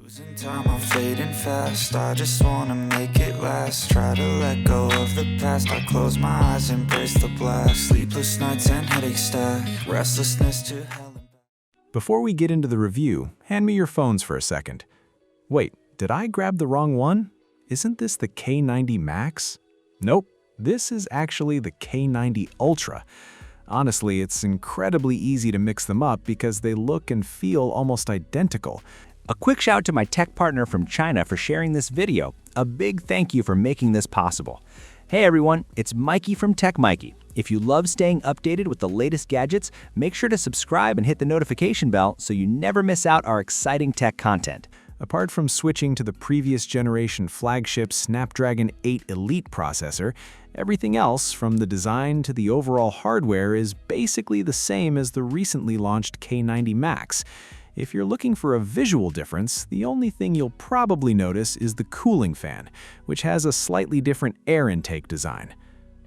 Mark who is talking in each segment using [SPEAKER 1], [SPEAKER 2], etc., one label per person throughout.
[SPEAKER 1] Losing time, I'm fading fast. I just wanna make it last. Try to let go of the past. I close my eyes, embrace the blast. Sleepless nights and headache stack. Restlessness to hell and back.
[SPEAKER 2] Before we get into the review, hand me your phones for a second. Wait, did I grab the wrong one? Isn't this the K90 Max? Nope, this is actually the K90 Ultra. Honestly, it's incredibly easy to mix them up because they look and feel almost identical.
[SPEAKER 3] A quick shout to my tech partner from China for sharing this video. A big thank you for making this possible. Hey everyone, it's Maiky from Tech Maiky. If you love staying updated with the latest gadgets, make sure to subscribe and hit the notification bell so you never miss out our exciting tech content.
[SPEAKER 2] Apart from switching to the previous generation flagship Snapdragon 8 Elite processor, everything else, from the design to the overall hardware, is basically the same as the recently launched K90 Max. If you're looking for a visual difference, the only thing you'll probably notice is the cooling fan, which has a slightly different air intake design.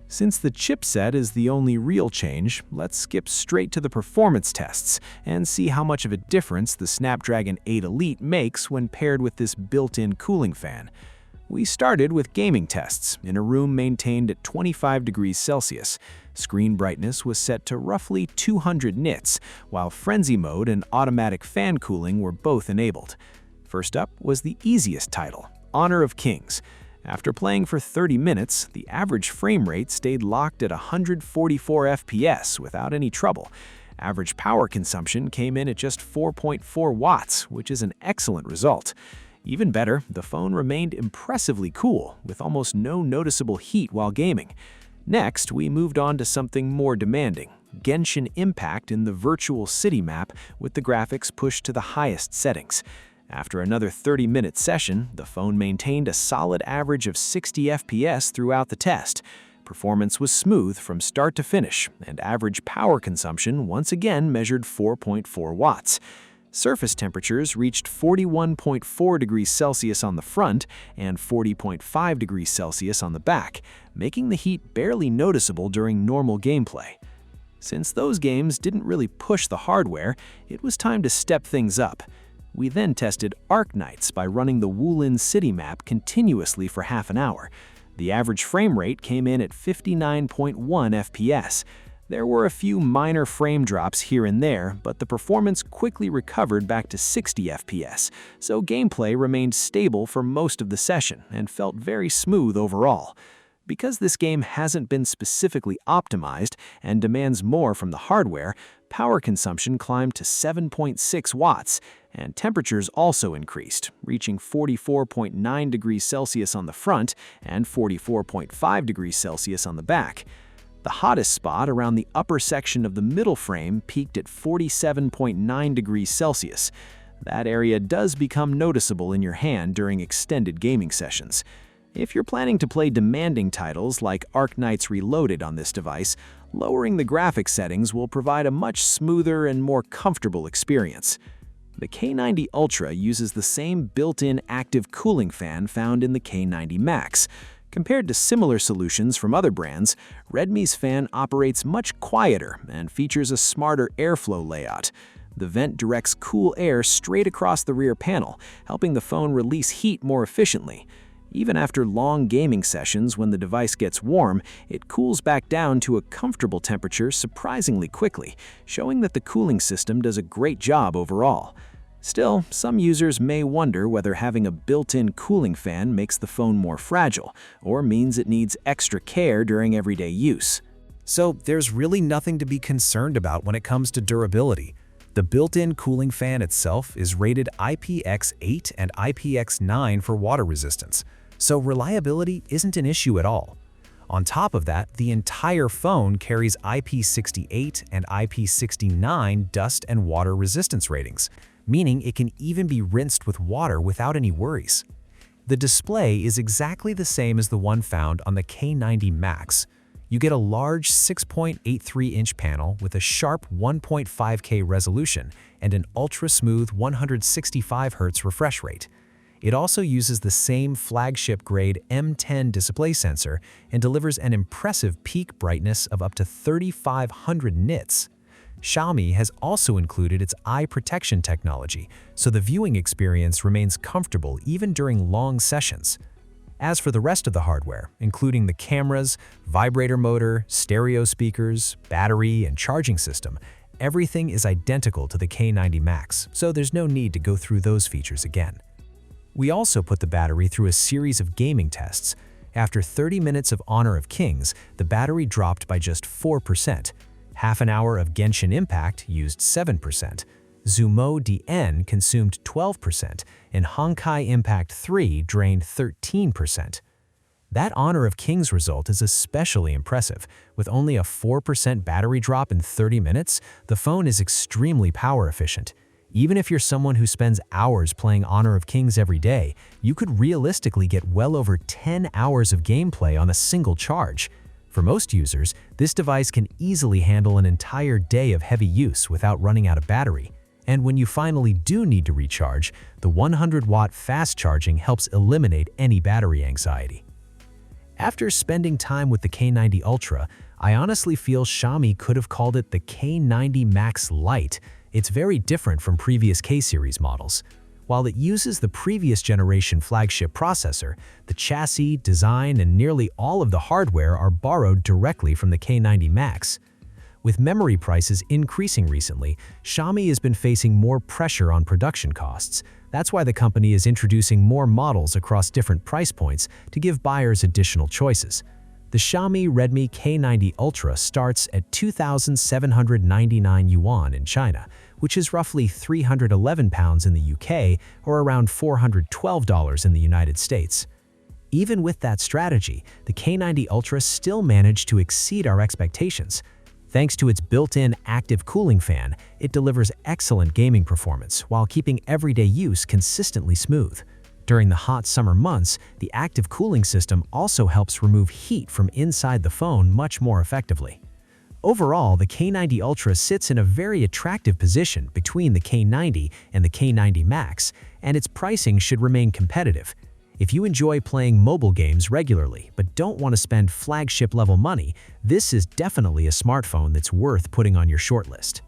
[SPEAKER 2] Since the chipset is the only real change, let's skip straight to the performance tests and see how much of a difference the Snapdragon 8 Elite makes when paired with this built-in cooling fan. We started with gaming tests in a room maintained at 25 degrees Celsius. Screen brightness was set to roughly 200 nits, while frenzy mode and automatic fan cooling were both enabled. First up was the easiest title, Honor of Kings. After playing for 30 minutes, the average frame rate stayed locked at 144 FPS without any trouble. Average power consumption came in at just 4.4 watts, which is an excellent result. Even better, the phone remained impressively cool, with almost no noticeable heat while gaming. Next, we moved on to something more demanding, Genshin Impact in the virtual city map with the graphics pushed to the highest settings. After another 30-minute session, the phone maintained a solid average of 60 FPS throughout the test. Performance was smooth from start to finish, and average power consumption once again measured 4.4 watts. Surface temperatures reached 41.4 degrees Celsius on the front and 40.5 degrees Celsius on the back, making the heat barely noticeable during normal gameplay. Since those games didn't really push the hardware, it was time to step things up. We then tested Arknights by running the Wulin City map continuously for half an hour. The average frame rate came in at 59.1 FPS. There were a few minor frame drops here and there, but the performance quickly recovered back to 60 FPS, so gameplay remained stable for most of the session and felt very smooth overall. Because this game hasn't been specifically optimized and demands more from the hardware, power consumption climbed to 7.6 watts, and temperatures also increased, reaching 44.9 degrees Celsius on the front and 44.5 degrees Celsius on the back. The hottest spot around the upper section of the middle frame peaked at 47.9 degrees Celsius. That area does become noticeable in your hand during extended gaming sessions. If you're planning to play demanding titles like Arknights Reloaded on this device, lowering the graphics settings will provide a much smoother and more comfortable experience. The K90 Ultra uses the same built-in active cooling fan found in the K90 Max. Compared to similar solutions from other brands, Redmi's fan operates much quieter and features a smarter airflow layout. The vent directs cool air straight across the rear panel, helping the phone release heat more efficiently. Even after long gaming sessions, when the device gets warm, it cools back down to a comfortable temperature surprisingly quickly, showing that the cooling system does a great job overall. Still, some users may wonder whether having a built-in cooling fan makes the phone more fragile, or means it needs extra care during everyday use.
[SPEAKER 4] So there's really nothing to be concerned about when it comes to durability. The built-in cooling fan itself is rated IPX8 and IPX9 for water resistance, so reliability isn't an issue at all. On top of that, the entire phone carries IP68 and IP69 dust and water resistance ratings, meaning it can even be rinsed with water without any worries. The display is exactly the same as the one found on the K90 Max. You get a large 6.83-inch panel with a sharp 1.5K resolution and an ultra-smooth 165Hz refresh rate. It also uses the same flagship-grade M10 display sensor and delivers an impressive peak brightness of up to 3,500 nits. Xiaomi has also included its eye protection technology, so the viewing experience remains comfortable even during long sessions. As for the rest of the hardware, including the cameras, vibrator motor, stereo speakers, battery, and charging system, everything is identical to the K90 Max, so there's no need to go through those features again. We also put the battery through a series of gaming tests. After 30 minutes of Honor of Kings, the battery dropped by just 4%. Half an hour of Genshin Impact used 7%. Zumo DN consumed 12%, and Honkai Impact 3 drained 13%. That Honor of Kings result is especially impressive. With only a 4% battery drop in 30 minutes, the phone is extremely power efficient. Even if you're someone who spends hours playing Honor of Kings every day, you could realistically get well over 10 hours of gameplay on a single charge. For most users, this device can easily handle an entire day of heavy use without running out of battery. And when you finally do need to recharge, the 100-watt fast charging helps eliminate any battery anxiety. After spending time with the K90 Ultra, I honestly feel Xiaomi could have called it the K90 Max Lite. It's very different from previous K-series models. While it uses the previous generation flagship processor, the chassis, design, and nearly all of the hardware are borrowed directly from the K90 Max. With memory prices increasing recently, Xiaomi has been facing more pressure on production costs. That's why the company is introducing more models across different price points to give buyers additional choices. The Xiaomi Redmi K90 Ultra starts at 2,799 yuan in China, which is roughly £311 in the UK or around $412 in the United States. Even with that strategy, the K90 Ultra still managed to exceed our expectations. Thanks to its built-in active cooling fan, it delivers excellent gaming performance while keeping everyday use consistently smooth. During the hot summer months, the active cooling system also helps remove heat from inside the phone much more effectively. Overall, the K90 Ultra sits in a very attractive position between the K90 and the K90 Max, and its pricing should remain competitive. If you enjoy playing mobile games regularly but don't want to spend flagship-level money, this is definitely a smartphone that's worth putting on your shortlist.